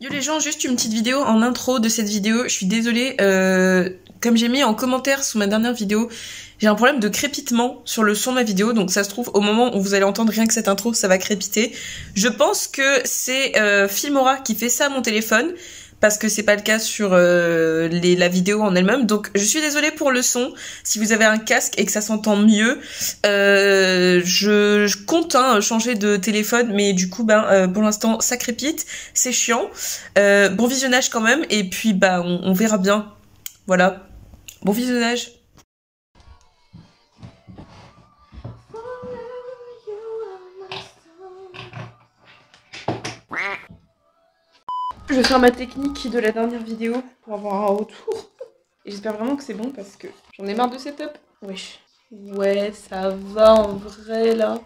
Yo les gens, juste une petite vidéo en intro de cette vidéo. Je suis désolée, comme j'ai mis en commentaire sous ma dernière vidéo, j'ai un problème de crépitement sur le son de ma vidéo. Donc ça se trouve, au moment où vous allez entendre rien que cette intro, ça va crépiter. Je pense que c'est Filmora qui fait ça à mon téléphone, parce que c'est pas le cas sur la vidéo en elle-même. Donc je suis désolée pour le son. Si vous avez un casque et que ça s'entend mieux, je compte changer de téléphone, mais du coup pour l'instant ça crépite, c'est chiant. Bon visionnage quand même, et puis on verra bien. Voilà, bon visionnage. Je vais faire ma technique de la dernière vidéo pour avoir un retour. Et j'espère vraiment que c'est bon parce que j'en ai marre de setup. Wesh. Ouais, ça va en vrai là.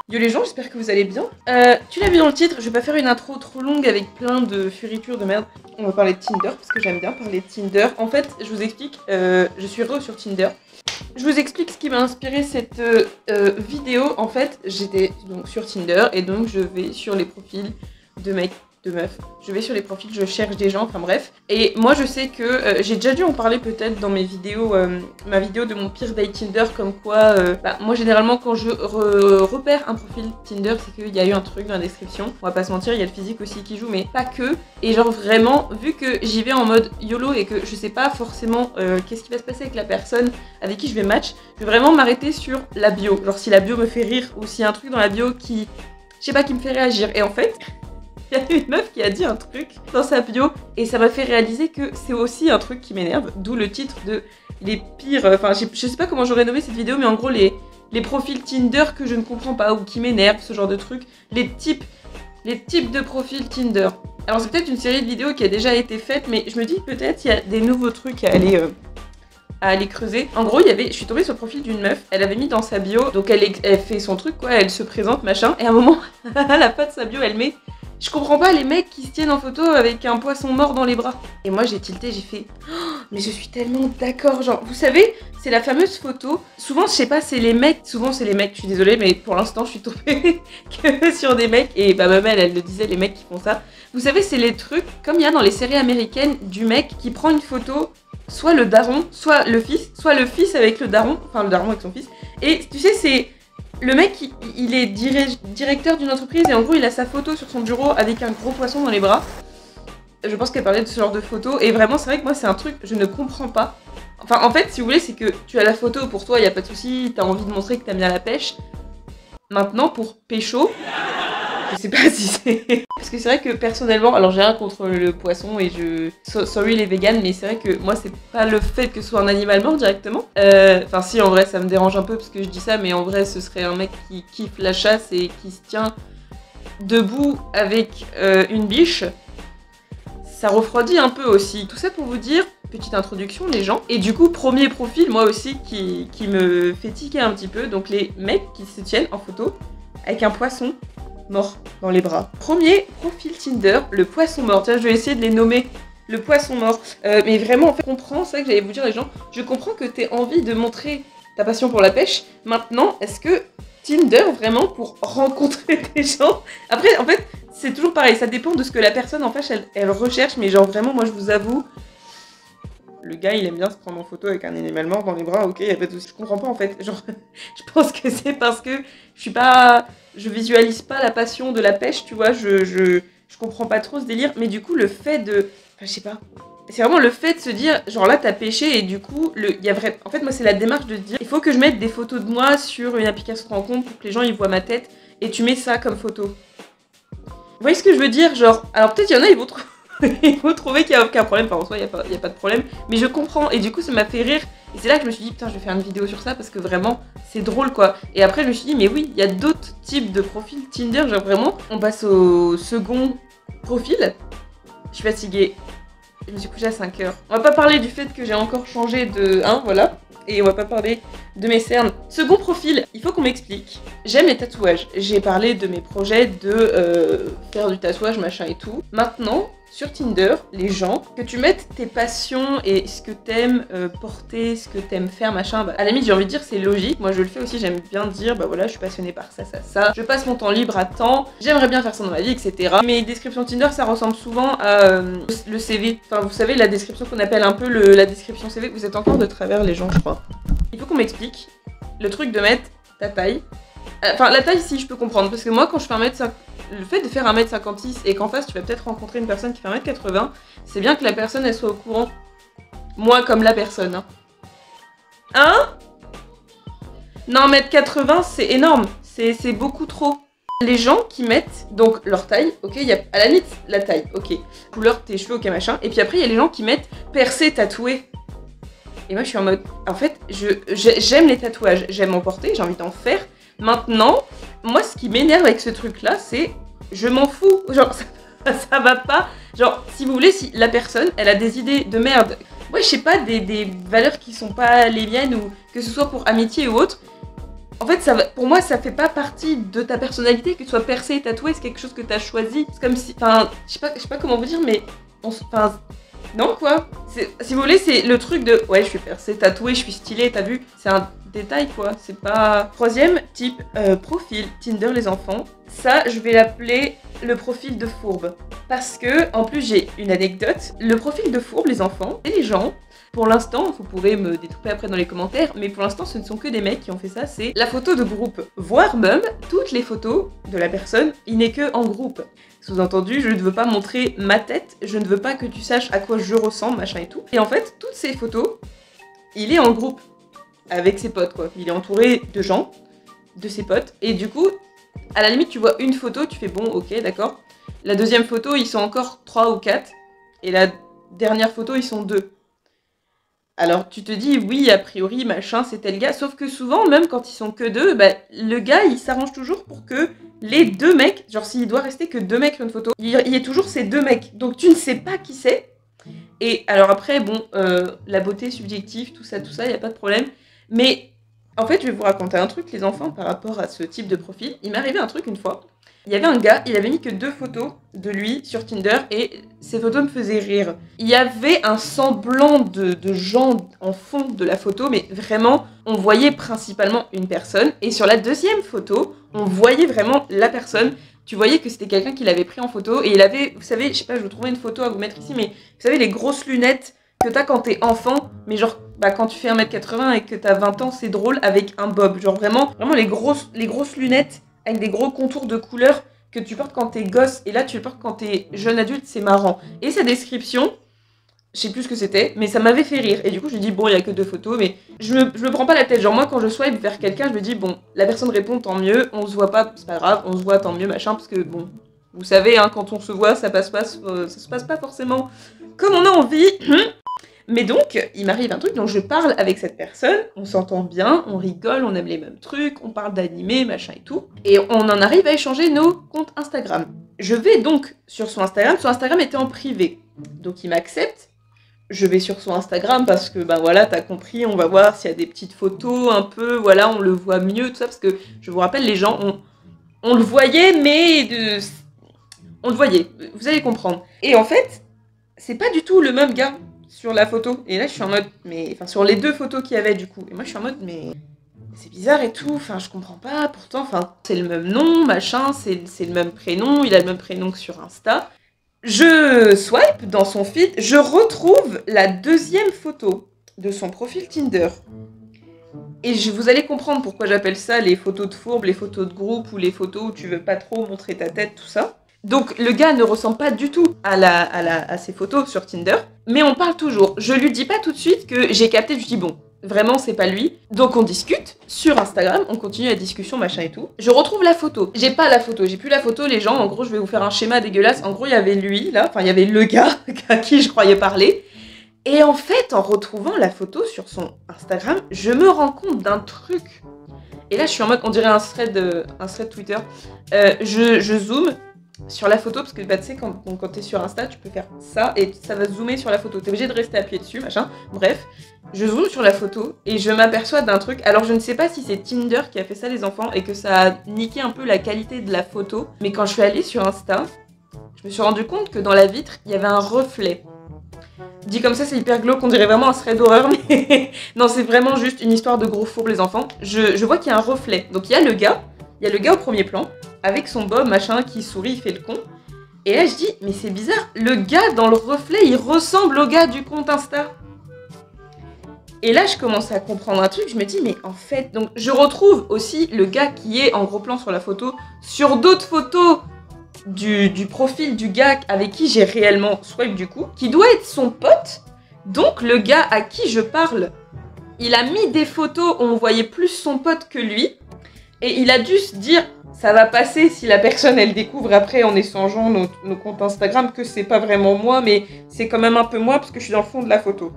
Yo les gens, j'espère que vous allez bien. Tu l'as vu dans le titre, je vais pas faire une intro trop longue avec plein de fioritures de merde. On va parler de Tinder parce que j'aime bien parler de Tinder. En fait, je vous explique, je suis sur Tinder. Je vous explique ce qui m'a inspiré cette vidéo. En fait, j'étais donc sur Tinder et donc je vais sur les profils de mecs, de meufs. Je vais sur les profils, je cherche des gens, enfin bref. Et moi je sais que j'ai déjà dû en parler peut-être dans mes vidéos, ma vidéo de mon pire date Tinder, comme quoi moi généralement quand je repère un profil Tinder, c'est qu'il y a eu un truc dans la description. On va pas se mentir, il y a le physique aussi qui joue, mais pas que. Et genre vraiment, vu que j'y vais en mode YOLO et que je sais pas forcément qu'est-ce qui va se passer avec la personne avec qui je vais match, je vais vraiment m'arrêter sur la bio. Genre si la bio me fait rire ou s'il y a un truc dans la bio qui, je sais pas, qui me fait réagir. Et en fait, il y a une meuf qui a dit un truc dans sa bio et ça m'a fait réaliser que c'est aussi un truc qui m'énerve, d'où le titre de les pires, enfin je sais pas comment j'aurais nommé cette vidéo, mais en gros les profils Tinder que je ne comprends pas ou qui m'énervent, ce genre de truc, les types de profils Tinder. Alors c'est peut-être une série de vidéos qui a déjà été faite, mais je me dis peut-être il y a des nouveaux trucs à aller creuser. En gros, je suis tombée sur le profil d'une meuf, elle avait mis dans sa bio, donc elle fait son truc quoi, elle se présente machin, et à un moment, à la fin de sa bio, elle met: je comprends pas les mecs qui se tiennent en photo avec un poisson mort dans les bras. Et moi j'ai tilté, j'ai fait oh, mais je suis tellement d'accord. Genre, vous savez, c'est la fameuse photo. Souvent, je sais pas, c'est les mecs. Souvent, c'est les mecs. Je suis désolée, mais pour l'instant, je suis tombée que sur des mecs. Et ma mère, elle le disait, les mecs qui font ça. Vous savez, c'est les trucs comme il y a dans les séries américaines du mec qui prend une photo, soit le daron, soit le fils avec le daron, enfin le daron avec son fils. Et tu sais, c'est le mec, il est directeur d'une entreprise et en gros il a sa photo sur son bureau avec un gros poisson dans les bras. Je pense qu'elle parlait de ce genre de photo et vraiment c'est vrai que moi c'est un truc je ne comprends pas. Enfin en fait si vous voulez c'est que tu as la photo pour toi, il n'y a pas de souci, t'as envie de montrer que t'aimes bien la pêche. Maintenant pour pécho, je sais pas si c'est... Parce que c'est vrai que personnellement, alors j'ai rien contre le poisson et sorry les véganes, mais c'est vrai que moi c'est pas le fait que ce soit un animal mort directement. Enfin si en vrai ça me dérange un peu parce que je dis ça, mais en vrai ce serait un mec qui kiffe la chasse et qui se tient debout avec une biche. Ça refroidit un peu aussi. Tout ça pour vous dire, petite introduction les gens. Et du coup premier profil moi aussi qui me fait tiquer un petit peu. Donc les mecs qui se tiennent en photo avec un poisson mort dans les bras. Premier profil Tinder, le poisson mort. Tiens, je vais essayer de les nommer. Le poisson mort. Mais vraiment, en fait, je comprends, c'est ça que j'allais vous dire les gens. Je comprends que t'aies envie de montrer ta passion pour la pêche. Maintenant, est-ce que Tinder, vraiment, pour rencontrer des gens... Après, en fait, c'est toujours pareil. Ça dépend de ce que la personne en face, elle recherche. Mais genre, vraiment, moi, je vous avoue... Le gars, il aime bien se prendre en photo avec un animal mort dans les bras, ok, y a pas de souci. Je comprends pas en fait. Genre, je pense que c'est parce que je visualise pas la passion de la pêche, tu vois. Je comprends pas trop ce délire. Mais du coup, le fait de, enfin, je sais pas. C'est vraiment le fait de se dire, genre là, t'as pêché et du coup, en fait, moi, c'est la démarche de se dire, il faut que je mette des photos de moi sur une application de rencontre pour que les gens ils voient ma tête et tu mets ça comme photo. Vous voyez ce que je veux dire, genre. Alors peut-être il y en a, ils vont trouver. Il faut trouver qu'il n'y a aucun problème, enfin en soi il n'y a pas de problème, mais je comprends et du coup ça m'a fait rire et c'est là que je me suis dit putain je vais faire une vidéo sur ça parce que vraiment c'est drôle quoi. Et après je me suis dit mais oui il y a d'autres types de profils Tinder, genre vraiment. On passe au second profil. Je suis fatiguée, je me suis couchée à 5h. On va pas parler du fait que j'ai encore changé de 1, voilà, et on va pas parler de mes cernes. Second profil, il faut qu'on m'explique. J'aime les tatouages. J'ai parlé de mes projets de faire du tatouage, machin et tout. Maintenant, sur Tinder, les gens, que tu mettes tes passions et ce que t'aimes porter, ce que t'aimes faire, machin, bah, à la limite, j'ai envie de dire, c'est logique. Moi, je le fais aussi, j'aime bien dire, bah voilà, je suis passionnée par ça, ça, ça. Je passe mon temps libre à temps, j'aimerais bien faire ça dans ma vie, etc. Mes descriptions Tinder, ça ressemble souvent à le CV. Enfin, vous savez, la description qu'on appelle un peu la description CV. Vous êtes encore de travers, les gens, je crois. Il faut qu'on m'explique le truc de mettre ta taille. Enfin, la taille, si, je peux comprendre. Parce que moi, quand je fais 1m50, le fait de faire 1m56 et qu'en face, tu vas peut-être rencontrer une personne qui fait 1m80, c'est bien que la personne, elle soit au courant. Moi, comme la personne. Hein? Non, 1m80, c'est énorme. C'est beaucoup trop. Les gens qui mettent donc leur taille, ok, il y a à la limite la taille, ok, couleur de tes cheveux, ok, machin. Et puis après, il y a les gens qui mettent percé, tatoué. Et moi, je suis en mode, en fait, j'aime les tatouages, j'aime en porter, j'ai envie d'en faire. Maintenant, moi, ce qui m'énerve avec ce truc-là, c'est, je m'en fous. Genre, ça va pas. Genre, si vous voulez, si la personne, elle a des idées de merde, ouais, je sais pas, des valeurs qui sont pas les miennes, ou que ce soit pour amitié ou autre, en fait, pour moi, ça fait pas partie de ta personnalité, que tu sois percé, tatoué, c'est quelque chose que t'as choisi. C'est comme si, enfin, je sais pas comment vous dire, mais, enfin, non quoi. Si vous voulez, c'est le truc de, ouais, je suis percé, tatoué, je suis stylé, t'as vu, c'est un détail quoi, c'est pas... Troisième type, profil Tinder les enfants. Ça, je vais l'appeler le profil de fourbe. Parce que, en plus, j'ai une anecdote. Le profil de fourbe les enfants, c'est les gens... Pour l'instant, vous pourrez me détruire après dans les commentaires, mais pour l'instant, ce ne sont que des mecs qui ont fait ça, c'est la photo de groupe. Voire même, toutes les photos de la personne, il n'est que en groupe. Sous-entendu, je ne veux pas montrer ma tête, je ne veux pas que tu saches à quoi je ressemble, machin et tout. Et en fait, toutes ces photos, il est en groupe, avec ses potes, quoi. Il est entouré de gens, de ses potes, et du coup, à la limite, tu vois une photo, tu fais bon, ok, d'accord. La deuxième photo, ils sont encore 3 ou 4, et la dernière photo, ils sont 2. Alors tu te dis oui a priori machin c'était le gars, sauf que souvent même quand ils sont que 2, bah, le gars il s'arrange toujours pour que les 2 mecs, genre s'il doit rester que 2 mecs sur une photo, il y ait toujours ces 2 mecs, donc tu ne sais pas qui c'est. Et alors après bon, la beauté subjective, tout ça, y a pas de problème, mais en fait je vais vous raconter un truc les enfants par rapport à ce type de profil. Il m'est arrivé un truc une fois. Il y avait un gars, il avait mis que 2 photos de lui sur Tinder et ces photos me faisaient rire. Il y avait un semblant de gens en fond de la photo, mais vraiment, on voyait principalement une personne. Et sur la deuxième photo, on voyait vraiment la personne. Tu voyais que c'était quelqu'un qui l'avait pris en photo et il avait, vous savez, je sais pas, je vous trouverai une photo à vous mettre ici, mais vous savez les grosses lunettes que t'as quand t'es enfant, mais genre bah, quand tu fais 1m80 et que t'as 20 ans, c'est drôle avec un bob. Genre vraiment les grosses lunettes avec des gros contours de couleurs que tu portes quand t'es gosse, et là tu le portes quand t'es jeune adulte, c'est marrant. Et sa description, je sais plus ce que c'était, mais ça m'avait fait rire. Et du coup je me dis bon, il y a que 2 photos, mais je me prends pas la tête. Genre moi quand je swipe vers quelqu'un, je me dis bon, la personne répond, tant mieux, on se voit pas, c'est pas grave, on se voit, tant mieux, machin, parce que bon, vous savez, hein, quand on se voit, ça se passe pas forcément comme on a envie. Mais donc, il m'arrive un truc, donc je parle avec cette personne, on s'entend bien, on rigole, on aime les mêmes trucs, on parle d'animé, machin et tout. Et on en arrive à échanger nos comptes Instagram. Je vais donc sur son Instagram était en privé. Donc il m'accepte, je vais sur son Instagram parce que, ben voilà, t'as compris, on va voir s'il y a des petites photos un peu, voilà, on le voit mieux, tout ça, parce que, je vous rappelle, les gens, on le voyait, mais on le voyait, vous allez comprendre. Et en fait, c'est pas du tout le même gars sur la photo. Et là, je suis en mode, mais... Enfin, sur les 2 photos qu'il y avait, du coup. Et moi, je suis en mode, mais... C'est bizarre et tout, enfin, je comprends pas. Pourtant, enfin, c'est le même nom, machin, c'est le même prénom, il a le même prénom que sur Insta. Je swipe dans son feed, je retrouve la 2e photo de son profil Tinder. Et vous allez comprendre pourquoi j'appelle ça les photos de fourbe, les photos de groupe, ou les photos où tu veux pas trop montrer ta tête, tout ça. Donc le gars ne ressemble pas du tout à ses photos sur Tinder, mais on parle toujours. Je lui dis pas tout de suite que j'ai capté, je dis bon, vraiment c'est pas lui. Donc on discute sur Instagram, on continue la discussion, machin et tout. Je retrouve la photo. J'ai pas la photo, j'ai plus la photo, les gens, en gros je vais vous faire un schéma dégueulasse. En gros il y avait lui là, enfin il y avait le gars à qui je croyais parler. Et en fait, en retrouvant la photo sur son Instagram, je me rends compte d'un truc. Et là je suis en mode, on dirait un thread Twitter. Je zoome. sur la photo, parce que bah, tu sais, quand t'es sur Insta, tu peux faire ça et ça va zoomer sur la photo. T'es obligé de rester appuyé dessus, machin. Bref, je zoome sur la photo et je m'aperçois d'un truc. Alors, je ne sais pas si c'est Tinder qui a fait ça, les enfants, et que ça a niqué un peu la qualité de la photo. Mais quand je suis allée sur Insta, je me suis rendu compte que dans la vitre, il y avait un reflet. Dit comme ça, c'est hyper glauque, on dirait vraiment un thread d'horreur, mais non, c'est vraiment juste une histoire de gros fourbe, les enfants. Je vois qu'il y a un reflet. Donc, il y a le gars au premier plan, avec son bob, machin, qui sourit, il fait le con. Et là, je dis, mais c'est bizarre, le gars dans le reflet, il ressemble au gars du compte Insta. Et là, je commence à comprendre un truc, je me dis, mais en fait, donc je retrouve aussi le gars qui est en gros plan sur la photo, sur d'autres photos du profil du gars avec qui j'ai réellement swipe du coup, qui doit être son pote. Donc le gars à qui je parle, il a mis des photos où on voyait plus son pote que lui, et il a dû se dire, ça va passer si la personne elle découvre après en échangeant nos comptes Instagram que c'est pas vraiment moi, mais c'est quand même un peu moi parce que je suis dans le fond de la photo.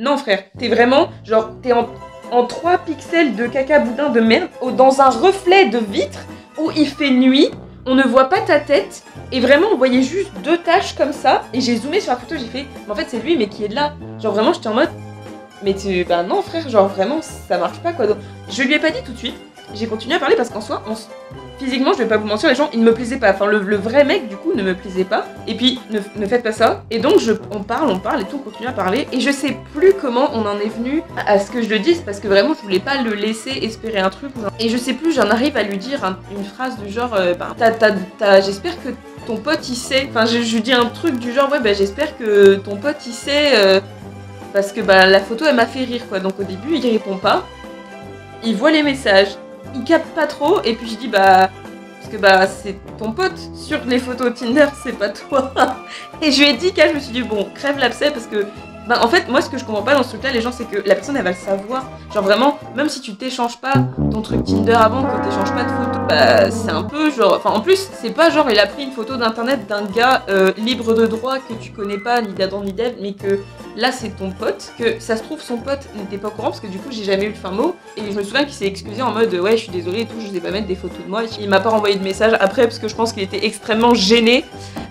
Non frère, t'es vraiment, genre, t'es en 3 pixels de caca boudin de merde, dans un reflet de vitre où il fait nuit, on ne voit pas ta tête, et vraiment on voyait juste 2 taches comme ça, et j'ai zoomé sur la photo, j'ai fait, mais en fait c'est lui mais qui est de là. Genre vraiment j'étais en mode, mais tu, bah non frère, genre vraiment ça marche pas quoi. Donc, je lui ai pas dit tout de suite, j'ai continué à parler parce qu'en soi, physiquement, je vais pas vous mentir, les gens, ils ne me plaisaient pas. Enfin, le vrai mec, du coup, ne me plaisait pas. Et puis, ne faites pas ça. Et donc, on parle et tout, on continue à parler. Et je sais plus comment on en est venu à ce que je le dise, parce que vraiment, je voulais pas le laisser espérer un truc. Et je sais plus, j'en arrive à lui dire une phrase du genre, j'espère que ton pote, il sait. Enfin, je dis un truc du genre, ouais, bah, j'espère que ton pote, il sait, parce que, bah, la photo, elle m'a fait rire, quoi. Donc, au début, il répond pas. Il voit les messages. Il capte pas trop, et puis je dis bah parce que bah c'est ton pote sur les photos Tinder, c'est pas toi. Et je lui ai dit je me suis dit bon, crève l'abcès parce que bah en fait moi ce que je comprends pas dans ce truc là les gens c'est que la personne elle va le savoir. Genre vraiment, même si tu t'échanges pas ton truc Tinder avant, que t'échanges pas de photos, bah c'est un peu genre, enfin en plus c'est pas genre il a pris une photo d'internet d'un gars libre de droit que tu connais pas ni d'Adam ni d'Ève, mais que là c'est ton pote, que ça se trouve son pote n'était pas au courant parce que du coup j'ai jamais eu le fin mot, et je me souviens qu'il s'est excusé en mode ouais je suis désolée et tout, je sais pas mettre des photos de moi, il m'a pas renvoyé de message après parce que je pense qu'il était extrêmement gêné.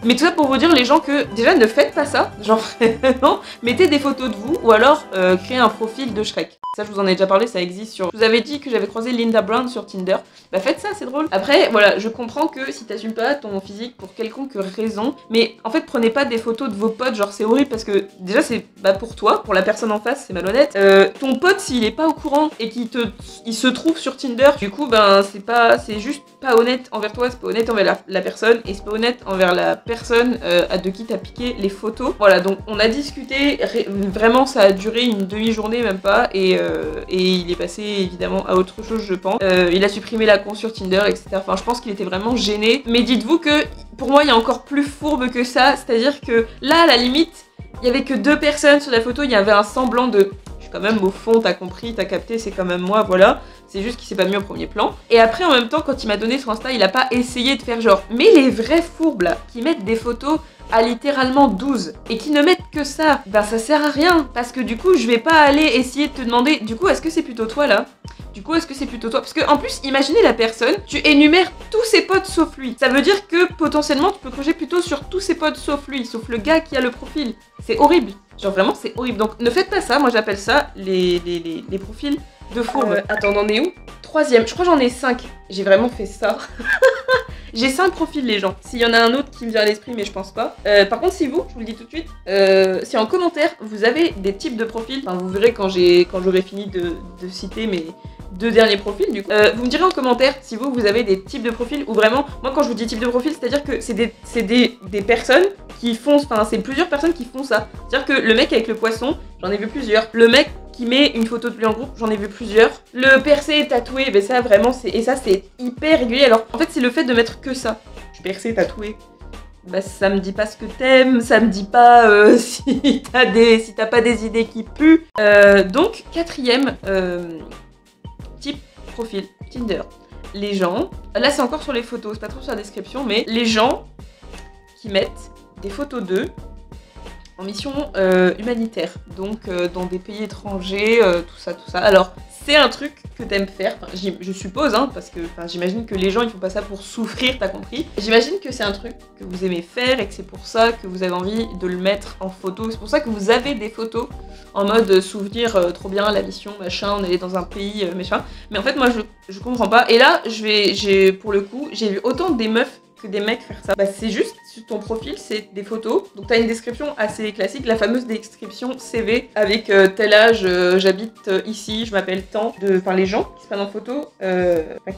Mais tout ça pour vous dire les gens que déjà ne faites pas ça, genre vraiment mettez des photos de vous ou alors créez un profil de Shrek. Ça je vous en ai déjà parlé, ça existe sur... Je vous avais dit que j'avais croisé Linda Brown sur Tinder, bah faites ça, c'est drôle. Après voilà, je comprends que si t'assumes pas ton physique pour quelconque raison, mais en fait prenez pas des photos de vos potes, genre c'est horrible parce que déjà c'est bah pour toi, pour la personne en face c'est malhonnête. Ton pote s'il est pas au courant et il se trouve sur Tinder, du coup ben c'est juste pas honnête envers toi, c'est pas honnête envers la personne, et c'est pas honnête envers la personne de qui t'as piqué les photos. Voilà, donc on a discuté, vraiment ça a duré une demi-journée même pas, et il est passé évidemment à autre chose je pense. Il a supprimé la compte sur Tinder, etc. Enfin je pense qu'il était vraiment gêné, mais dites-vous que pour moi il y a encore plus fourbe que ça, c'est-à-dire que là à la limite il y avait que 2 personnes sur la photo, il y avait un semblant de... Je suis quand même au fond, t'as compris, t'as capté, c'est quand même moi, voilà. C'est juste qu'il s'est pas mis au premier plan. Et après, en même temps, quand il m'a donné son Insta, il a pas essayé de faire genre... Mais les vrais fourbes, là, qui mettent des photos à littéralement 12, et qui ne mettent que ça, ben ça sert à rien. Parce que du coup, je vais pas aller essayer de te demander... Du coup, est-ce que c'est plutôt toi, là ? Du coup, est-ce que c'est plutôt toi? Parce que en plus, imaginez la personne, tu énumères tous ses potes sauf lui. Ça veut dire que potentiellement, tu peux crocher plutôt sur tous ses potes sauf lui, sauf le gars qui a le profil. C'est horrible. Genre vraiment, c'est horrible. Donc ne faites pas ça. Moi, j'appelle ça les profils de fourbe. Attends, on en est où? 3e. Je crois que j'en ai 5. J'ai vraiment fait ça. J'ai 5 profils, les gens. S'il y en a un autre qui me vient à l'esprit, mais je pense pas. Par contre, si vous, je vous le dis tout de suite, si en commentaire, vous avez des types de profils, enfin, vous verrez quand j'aurai fini de citer mes 2 derniers profils, du coup. Vous me direz en commentaire si vous avez des types de profils, ou vraiment, moi quand je vous dis type de profil, c'est-à-dire que c'est des personnes qui font, enfin, c'est plusieurs personnes qui font ça. C'est-à-dire que le mec avec le poisson, j'en ai vu plusieurs. Le mec qui met une photo de lui en groupe, j'en ai vu plusieurs. Le percé tatoué, ben ça vraiment c'est hyper régulier. Alors en fait c'est le fait de mettre que ça. Percé tatoué. Bah ça me dit pas ce que t'aimes, ça me dit pas si t'as pas des idées qui puent. Donc 4e type profil Tinder. Les gens, là c'est encore sur les photos, c'est pas trop sur la description, mais les gens qui mettent des photos d'eux en mission humanitaire, donc dans des pays étrangers, tout ça. Alors c'est un truc que t'aimes faire, enfin, je suppose, hein, parce que j'imagine que les gens ils font pas ça pour souffrir, t'as compris. J'imagine que c'est un truc que vous aimez faire et que c'est pour ça que vous avez envie de le mettre en photo. C'est pour ça que vous avez des photos en mode souvenir, trop bien, la mission, machin, on est dans un pays, machin. Mais en fait, moi, je comprends pas. Et là, pour le coup, j'ai vu autant des meufs que des mecs faire ça. Bah, c'est juste, sur ton profil, c'est des photos. Donc t'as une description assez classique, la fameuse description CV avec tel âge, j'habite ici, je m'appelle tant. Enfin, les gens qui se prennent en photo,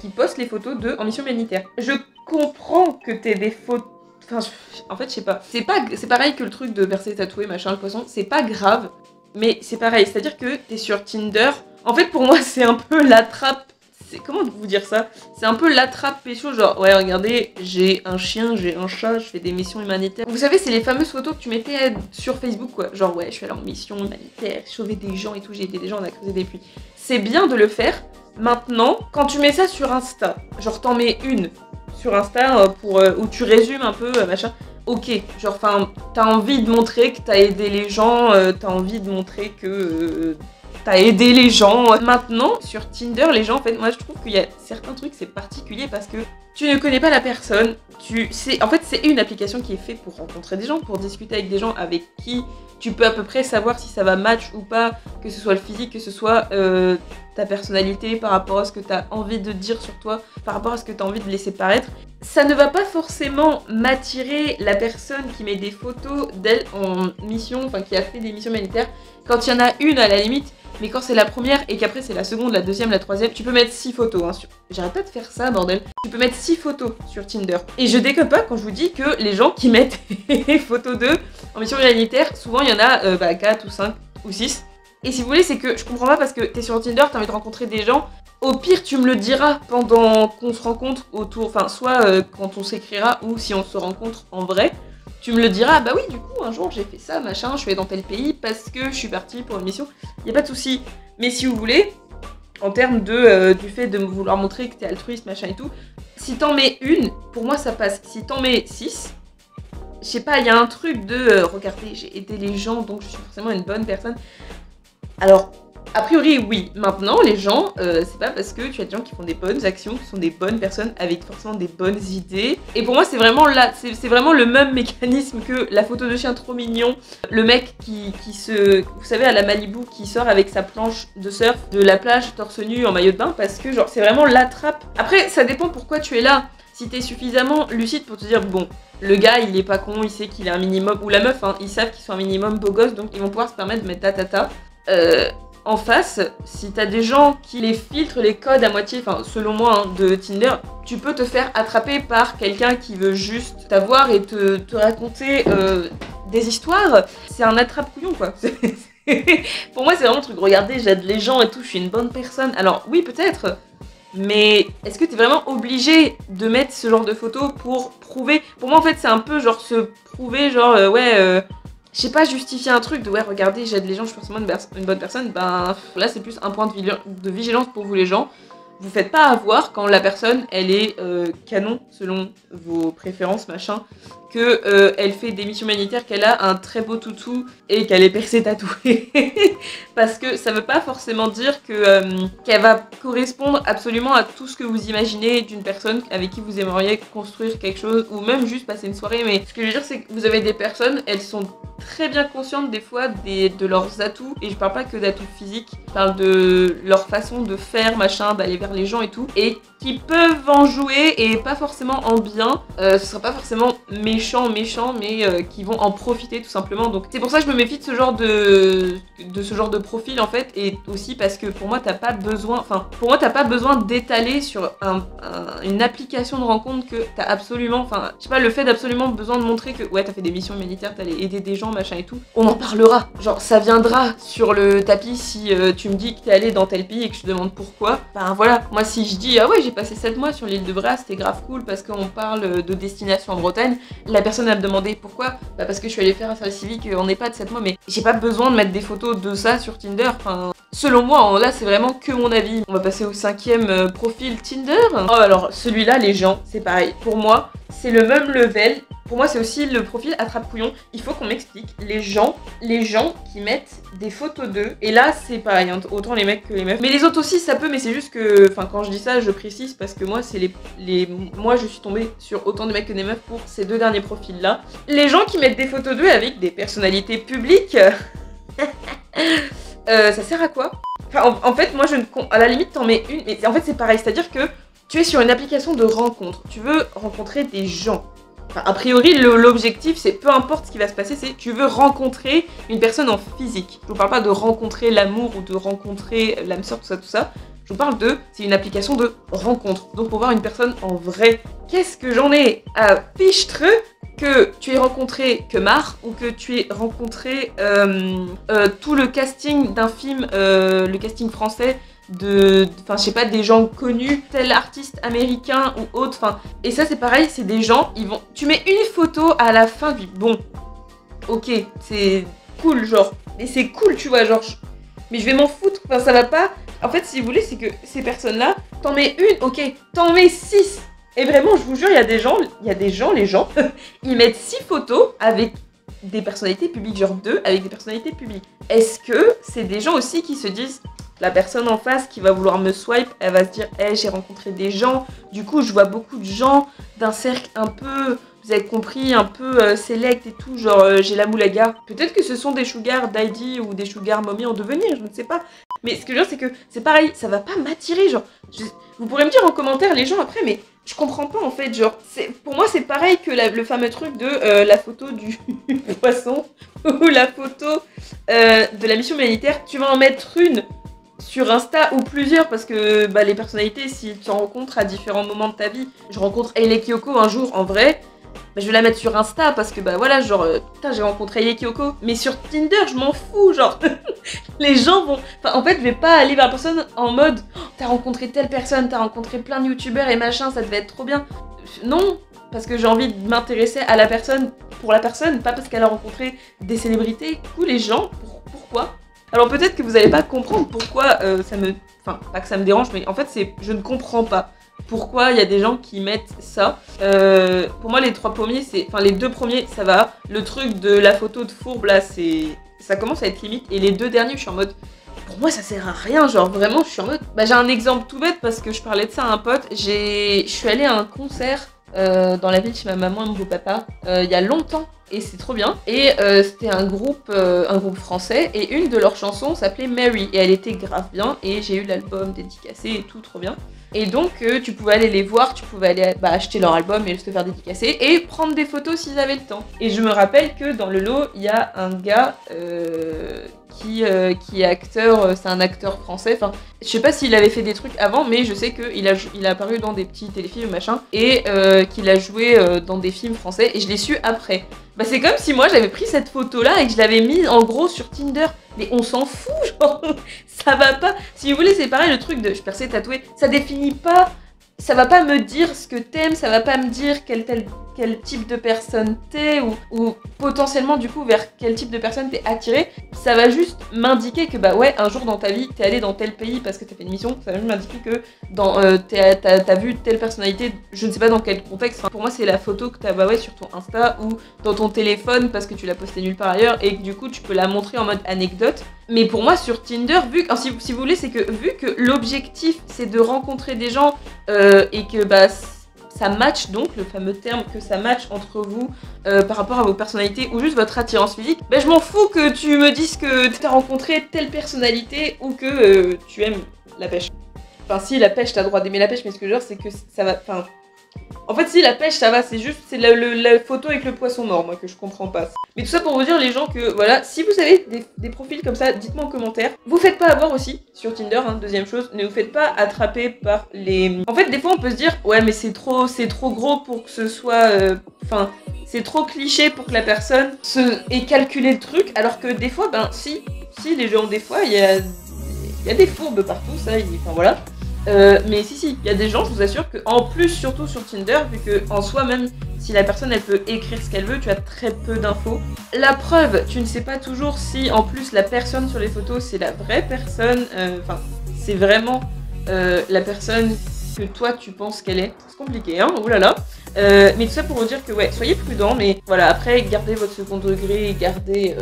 qui postent les photos en mission humanitaire. Je comprends que t'aies des photos. Enfin, en fait, je sais pas. C'est pareil que le truc de verser tatoué, machin, le poisson. C'est pas grave, mais c'est pareil. C'est-à-dire que t'es sur Tinder. En fait, pour moi, c'est un peu la trappe. Comment vous dire ça? C'est un peu l'attrape pécho, genre ouais regardez, j'ai un chien, j'ai un chat, je fais des missions humanitaires. Vous savez, c'est les fameuses photos que tu mettais sur Facebook quoi, genre ouais je suis allée en mission humanitaire, sauver des gens et tout, j'ai aidé des gens, on a creusé des puits. C'est bien de le faire, maintenant quand tu mets ça sur Insta, genre t'en mets une sur Insta où tu résumes un peu machin, ok, genre enfin t'as envie de montrer que t'as aidé les gens, t'as envie de montrer que... t'as aidé les gens. Maintenant, sur Tinder, les gens, en fait, moi je trouve qu'il y a certains trucs, c'est particulier parce que tu ne connais pas la personne. En fait, c'est une application qui est faite pour rencontrer des gens, pour discuter avec des gens avec qui tu peux à peu près savoir si ça va match ou pas, que ce soit le physique, que ce soit ta personnalité par rapport à ce que tu as envie de dire sur toi, par rapport à ce que tu as envie de laisser paraître. Ça ne va pas forcément m'attirer la personne qui met des photos d'elle en mission, enfin qui a fait des missions humanitaires, quand il y en a une à la limite. Mais quand c'est la première et qu'après c'est la seconde, la deuxième, la troisième, tu peux mettre 6 photos. Hein, J'arrête pas de faire ça, bordel. Tu peux mettre 6 photos sur Tinder. Et je déconne pas quand je vous dis que les gens qui mettent des photos d'eux en mission humanitaire, souvent il y en a 4 ou 5 ou 6. Et si vous voulez, c'est que je comprends pas parce que t'es sur Tinder, t'as envie de rencontrer des gens. Au pire, tu me le diras pendant qu'on se rencontre autour, enfin soit quand on s'écrira ou si on se rencontre en vrai. Tu me le diras, bah oui, du coup, un jour j'ai fait ça, machin, je suis allée dans tel pays parce que je suis partie pour une mission. Y a pas de souci. Mais si vous voulez, en termes du fait de me vouloir montrer que t'es altruiste, machin et tout, si t'en mets une, pour moi ça passe. Si t'en mets 6, je sais pas, il y a un truc de regardez, j'ai aidé les gens donc je suis forcément une bonne personne. Alors, a priori, oui. Maintenant, les gens, c'est pas parce que tu as des gens qui font des bonnes actions, qui sont des bonnes personnes avec forcément des bonnes idées. Et pour moi, c'est vraiment là, c'est vraiment le même mécanisme que la photo de chien trop mignon, le mec qui vous savez, à la Malibu, qui sort avec sa planche de surf de la plage torse nu en maillot de bain, parce que genre, c'est vraiment l'attrape. Après, ça dépend pourquoi tu es là. Si t'es suffisamment lucide pour te dire, bon, le gars, il est pas con, il sait qu'il est un minimum, ou la meuf, hein, ils savent qu'ils sont un minimum beau gosse, donc ils vont pouvoir se permettre de mettre ta. En face, si t'as des gens qui les filtrent les codes à moitié, enfin selon moi hein, de Tinder, tu peux te faire attraper par quelqu'un qui veut juste t'avoir et te raconter des histoires. C'est un attrape-couillon quoi. Pour moi c'est vraiment le truc, regardez j'aide les gens et tout, je suis une bonne personne. Alors oui peut-être, mais est-ce que t'es vraiment obligé de mettre ce genre de photos pour prouver? Pour moi en fait c'est un peu genre se prouver genre je sais pas, justifier un truc de ouais regardez j'aide les gens, je suis forcément une bonne personne, ben là c'est plus un point de vigilance pour vous les gens. Vous faites pas avoir quand la personne elle est canon selon vos préférences machin, que elle fait des missions humanitaires, qu'elle a un très beau toutou et qu'elle est percée tatouée. Parce que ça veut pas forcément dire que qu'elle va correspondre absolument à tout ce que vous imaginez d'une personne avec qui vous aimeriez construire quelque chose ou même juste passer une soirée. Mais ce que je veux dire c'est que vous avez des personnes, elles sont très bien conscientes des fois de leurs atouts, et je parle pas que d'atouts physiques, je parle de leur façon de faire machin, d'aller vers les gens et tout, et qui peuvent en jouer et pas forcément en bien, ce sera pas forcément méchant mais qui vont en profiter tout simplement. Donc c'est pour ça que je me méfie de ce genre de profil en fait, et aussi parce que pour moi t'as pas besoin d'étaler sur une application de rencontre que t'as absolument, enfin je sais pas, le fait d'absolument besoin de montrer que ouais t'as fait des missions humanitaires, t'allais aider des gens machin et tout, on en parlera, genre ça viendra sur le tapis si tu me dis que t'es allé dans tel pays et que je te demande pourquoi, ben voilà, moi si je dis ah ouais j'ai passé 7 mois sur l'île de Bras, c'était grave cool parce qu'on parle de destination en Bretagne, la personne va me demander pourquoi, bah parce que je suis allée faire un service civique en EHPAD 7 mois, mais j'ai pas besoin de mettre des photos de ça sur Tinder, enfin Selon moi, là c'est vraiment que mon avis. On va passer au 5e profil Tinder. Oh alors celui-là, les gens, c'est pareil. Pour moi, c'est le même level. Pour moi, c'est aussi le profil attrape-couillon. Il faut qu'on m'explique. Les gens qui mettent des photos d'eux. Et là, c'est pareil, hein, autant les mecs que les meufs. Mais les autres aussi, ça peut, mais c'est juste que... Enfin, quand je dis ça, je précise parce que moi, c'est moi, je suis tombée sur autant de mecs que des meufs pour ces 2 derniers profils-là. Les gens qui mettent des photos d'eux avec des personnalités publiques... ça sert à quoi? Enfin, en fait, moi, à la limite, t'en mets une. Mais en fait, c'est pareil. C'est-à-dire que tu es sur une application de rencontre. Tu veux rencontrer des gens. Enfin, a priori, l'objectif, c'est peu importe ce qui va se passer, c'est tu veux rencontrer une personne en physique. Je vous parle pas de rencontrer l'amour ou de rencontrer l'âme sœur, tout ça, tout ça. Je vous parle c'est une application de rencontre. Donc, pour voir une personne en vrai. Qu'est-ce que j'en ai à fichtre que tu aies rencontré Kemar ou que tu aies rencontré tout le casting d'un film, le casting français enfin je sais pas, des gens connus, tel artiste américain ou autre, enfin, et ça c'est pareil, c'est des gens, tu mets une photo à la fin du, bon, ok, c'est cool, genre, et c'est cool, tu vois, genre, mais je vais m'en foutre, enfin ça va pas, en fait si vous voulez, c'est que ces personnes-là, t'en mets une, ok, t'en mets 6, et vraiment, je vous jure, il y a des gens, les gens, ils mettent 6 photos avec des personnalités publiques, genre 2 avec des personnalités publiques. Est-ce que c'est des gens aussi qui se disent, la personne en face qui va vouloir me swipe, elle va se dire, hey, j'ai rencontré des gens, du coup je vois beaucoup de gens d'un cercle un peu, vous avez compris, un peu select et tout, genre j'ai la moulaga. Peut-être que ce sont des sugar daddy ou des sugar mommy en devenir, je ne sais pas. Mais ce que je veux dire, c'est que c'est pareil, ça va pas m'attirer, genre, vous pourrez me dire en commentaire les gens après, mais je comprends pas en fait, genre, pour moi c'est pareil que le fameux truc de la photo du poisson ou la photo de la mission humanitaire, tu vas en mettre une sur Insta ou plusieurs parce que bah, les personnalités, si tu en rencontres à différents moments de ta vie, je rencontre Hailey Kiyoko un jour en vrai, bah, je vais la mettre sur Insta parce que bah voilà, genre, putain j'ai rencontré Hailey Kiyoko, mais sur Tinder je m'en fous, genre, les gens vont, enfin en fait je vais pas aller vers la personne en mode, oh, t'as rencontré telle personne, t'as rencontré plein de youtubeurs et machin, ça devait être trop bien, non, parce que j'ai envie de m'intéresser à la personne pour la personne, pas parce qu'elle a rencontré des célébrités, du coup les gens, pourquoi? Alors peut-être que vous n'allez pas comprendre pourquoi ça me... Enfin, pas que ça me dérange, mais en fait, je ne comprends pas pourquoi il y a des gens qui mettent ça. Pour moi, les 3 premiers, enfin, les 2 premiers, ça va. Le truc de la photo de fourbe, là, ça commence à être limite. Et les 2 derniers, je suis en mode... Pour moi, ça sert à rien, genre vraiment, je suis en mode... Bah, j'ai un exemple tout bête parce que je parlais de ça à un pote. Je suis allée à un concert dans la ville chez ma maman et mon beau-papa il y a longtemps. Et c'est trop bien. Et c'était un groupe français. Et une de leurs chansons s'appelait Mary. Et elle était grave bien. Et j'ai eu l'album dédicacé et tout, trop bien. Et donc tu pouvais aller les voir, tu pouvais aller acheter leur album et se faire dédicacer. Et prendre des photos s'ils avaient le temps. Et je me rappelle que dans le lot, il y a un gars qui est acteur, c'est un acteur français. Enfin, je sais pas s'il avait fait des trucs avant, mais je sais qu'il a apparu dans des petits téléfilms machin. Et qu'il a joué dans des films français. Et je l'ai su après. Bah c'est comme si moi j'avais pris cette photo là et que je l'avais mise en gros sur Tinder. Mais on s'en fout, genre, ça va pas. Si vous voulez, c'est pareil le truc de je perçais tatoué, ça définit pas, ça va pas me dire ce que t'aimes, ça va pas me dire quel type de personne t'es ou potentiellement du coup vers quel type de personne t'es attiré. Ça va juste m'indiquer que bah ouais, un jour dans ta vie t'es allé dans tel pays parce que t'as fait une mission. Ça va juste m'indiquer que t'as vu telle personnalité, je ne sais pas dans quel contexte. Enfin, pour moi c'est la photo que t'as bah ouais, sur ton Insta ou dans ton téléphone parce que tu l'as posté nulle part ailleurs et que du coup tu peux la montrer en mode anecdote. Mais pour moi sur Tinder, si vous voulez, c'est que vu que l'objectif c'est de rencontrer des gens et que bah ça match, donc le fameux terme que ça match entre vous par rapport à vos personnalités ou juste votre attirance physique, ben je m'en fous que tu me dises que tu as rencontré telle personnalité ou que tu aimes la pêche. Enfin si, la pêche, t'as le droit d'aimer la pêche, mais ce que je veux dire c'est que ça va... Enfin, en fait si, la pêche ça va, c'est la photo avec le poisson mort, moi, que je comprends pas. Mais tout ça pour vous dire les gens que, voilà, si vous avez des profils comme ça, dites-moi en commentaire. Vous faites pas avoir aussi sur Tinder, hein, deuxième chose, ne vous faites pas attraper par les... En fait des fois on peut se dire, ouais mais c'est trop gros pour que ce soit... Enfin, c'est trop cliché pour que la personne ait calculé le truc, alors que des fois, ben si les gens, des fois, il y a des fourbes partout, ça, enfin voilà. Mais si, il y a des gens, je vous assure que en plus, surtout sur Tinder, vu que en soi même, Si la personne elle peut écrire ce qu'elle veut, tu as très peu d'infos. La preuve, tu ne sais pas toujours si en plus la personne sur les photos c'est la vraie personne, enfin c'est vraiment la personne que toi tu penses qu'elle est. C'est compliqué hein, oulala. Mais tout ça pour vous dire que ouais, soyez prudents, mais voilà, après gardez votre second degré, gardez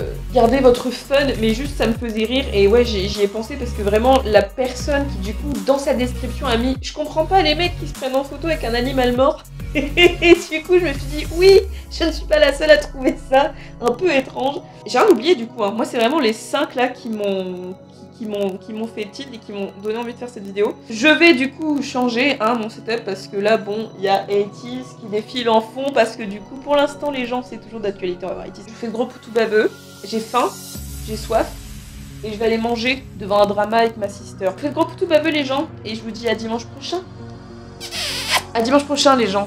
votre fun, mais juste ça me faisait rire et ouais j'y ai pensé parce que vraiment la personne qui du coup dans sa description a mis « Je comprends pas les mecs qui se prennent en photo avec un animal mort » et du coup je me suis dit oui, je ne suis pas la seule à trouver ça un peu étrange. J'ai rien oublié du coup, hein. Moi c'est vraiment les 5 là qui m'ont fait tilt et qui m'ont donné envie de faire cette vidéo. Je vais du coup changer mon setup parce que là bon il y a 80s qui défile en fond parce que du coup pour l'instant les gens c'est toujours d'actualité en 80s. Je fais de gros poutou babeux, j'ai faim, j'ai soif et je vais aller manger devant un drama avec ma sister. Je fais de gros poutou babeux les gens et je vous dis à dimanche prochain. À dimanche prochain les gens.